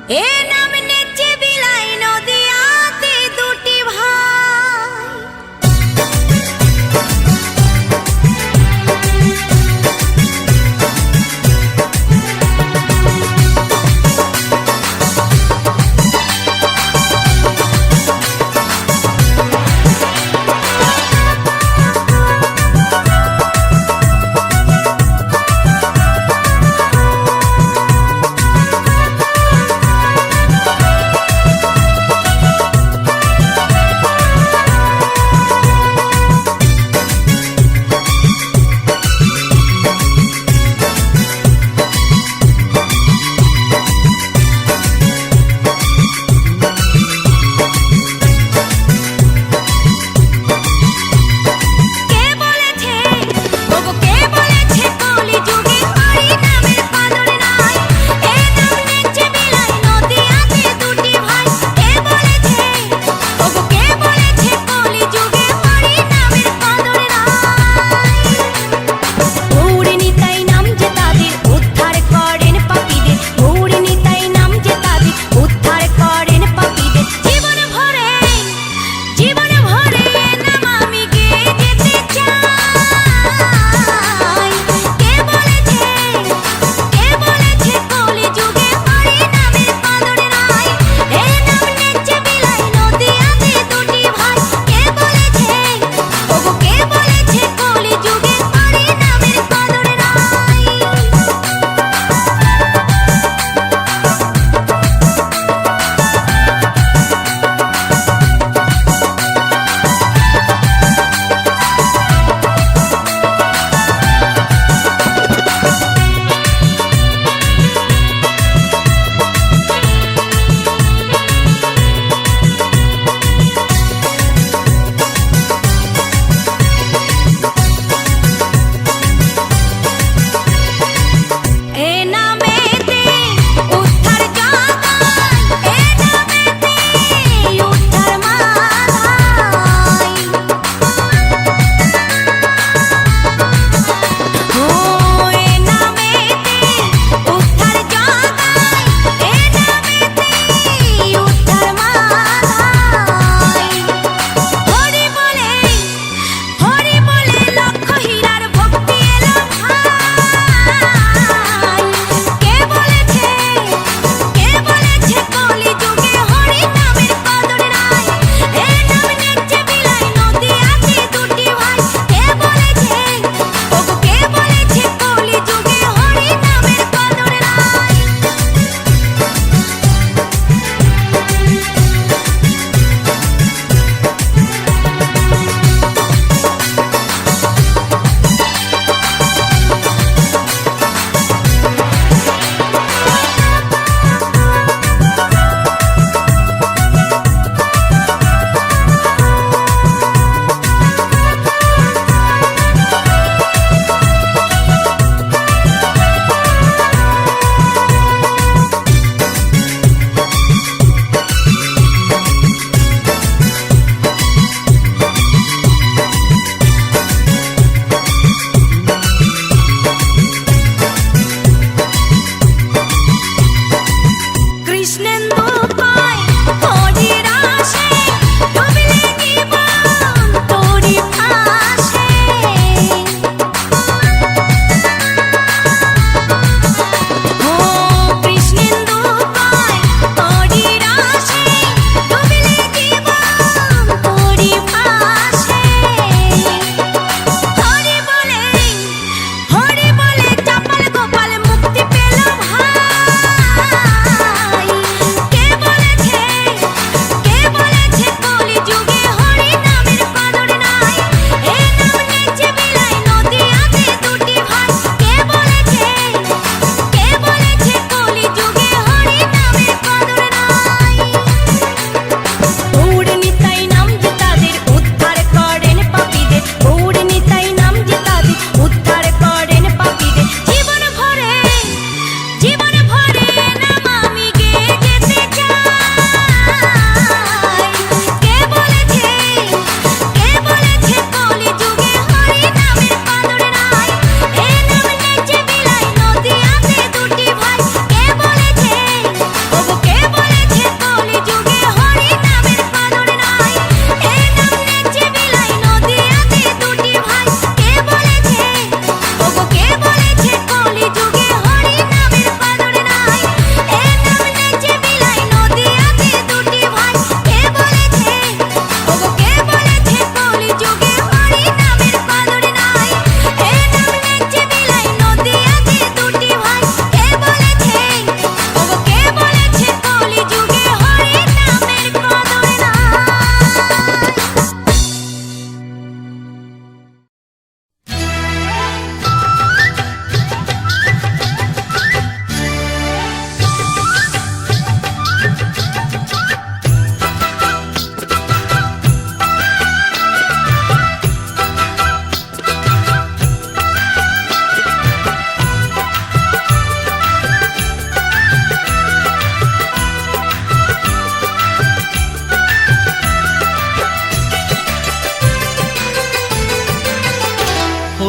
এ নাম নেচে বিলাই নদিয়াতে দুটি ভাই।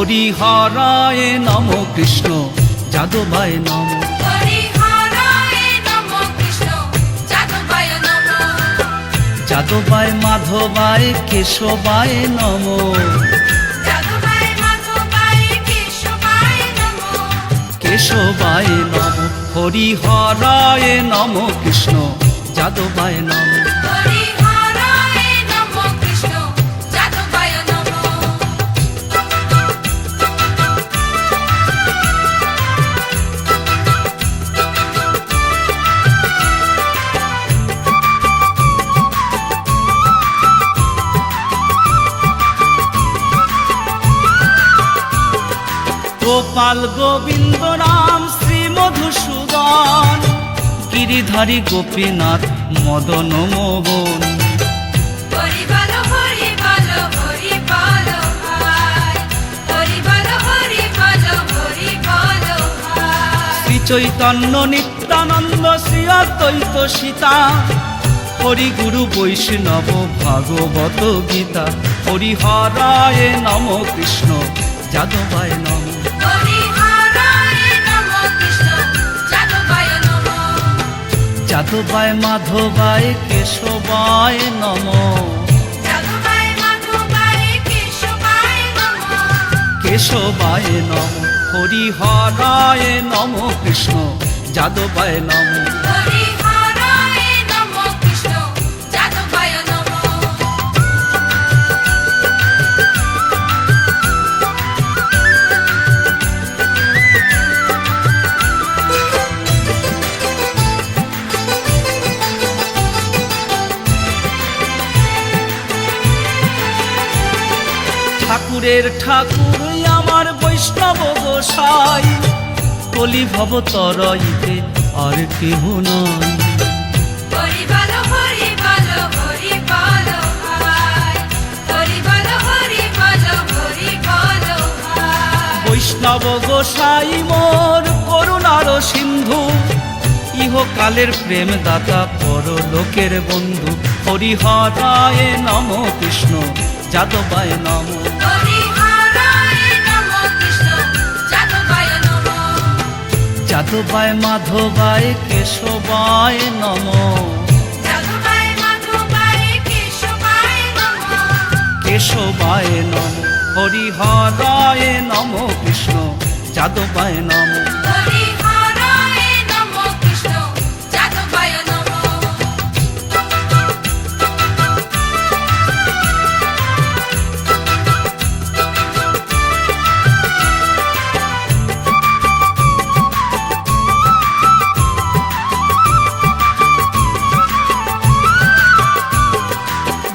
হরিহরায় নম কৃষ্ণ যাদবায় নম। হরিহরায় নমঃ কৃষ্ণ যাদবায় নমঃ। যাদবায় মাধবায় কেশবায় নম। যাদবায় মাধবায় কেশবায় নমঃ। কেশবায় নম। হরিহরায় নম কৃষ্ণ যাদবায় নম। হরিহরায় নমঃ কৃষ্ণ যাদবায় নমঃ। গোপাল গোবিন্দ রাম শ্রী মধুসূদন, গিরিধারী গোপীনাথ মদন মোহন। হরি বল হরি বল হরি বল হায়। হরি বল হরি বল হরি বল হায়। শ্রী চৈতন্য নিত্যানন্দ শ্রী অদ্বৈত সীতা, হরি গুরু বৈষ্ণব ভাগবত গীতা। হরিহরায় নম কৃষ্ণ যাদবায় নম। হরিহরায় নমঃ কৃষ্ণ যাদবায় নমঃ। যাদবায় মাধবায় কেশবায় নম। যাদবায় মাধবায় কেশবায় নমঃ। কেশবায় নম। হরিহরায় নম কৃষ্ণ যাদবায় নম। হরিহরায় নমঃ কৃষ্ণ যাদবায় নমঃ। ঠাকুরের ঠাকুর আমার বৈষ্ণব গোসাই, কলি ভব তরইতে আর কেহ নয়। হরি বল হরি বল হরি বল হায়। হরি বল হরি বল হরি বল হায়। বৈষ্ণব গোসাই মোর করুণার সিন্ধু, ইহকালের প্রেম দাতা পরলোকের বন্ধু। হরিহরায় নম কৃষ্ণ যাদবায় নম। হরিহরায় নমঃ কৃষ্ণ যাদবায় নমঃ। যাদবায় মাধবায় কেশবায় নম। যাদবায় মাধবায় কেশবায় নমঃ। কেশবায় নম। হরিহরায় নম কৃষ্ণ যাদবায় নম। হরিহরায় নমঃ কৃষ্ণ যাদবায় নমঃ।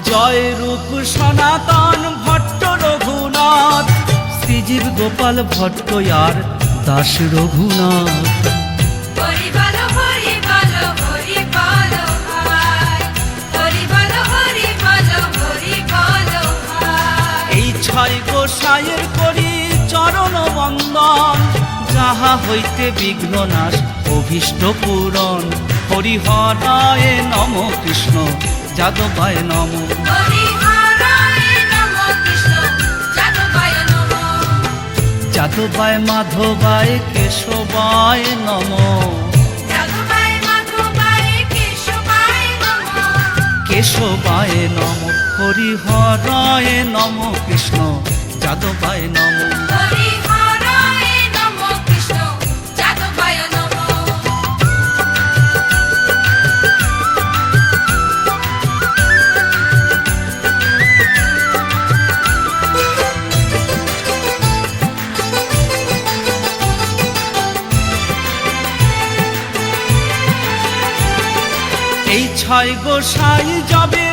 জয় রূপ সনাতন ভট্ট রঘুনাথ, শ্রীজীব গোপাল ভট্ট আর দাস রঘুনাথ। হরি বল হরি বল হরি বল হায়। হরি বল হরি বল হরি বল হায়। এই ছয় গোসাইয়ের করি চরণ বন্দন, যাহা হইতে বিঘ্ন নাশ অভীষ্ট পূরণ। হরিহরায় নম কৃষ্ণ যাদবায় নম। হরিহরায় নমঃ কৃষ্ণ যাদবায় নমঃ। যাদবায় মাধবায় কেশবায় নম। যাদবায় মাধবায় কেশবায় নমঃ। কেশবায় নম। হরিহরায় নম কৃষ্ণ যাদবায় নম। হরিহরায় নমঃ কৃষ্ণ যাদবায় নমঃ। এই ছয় গোসাই যাবে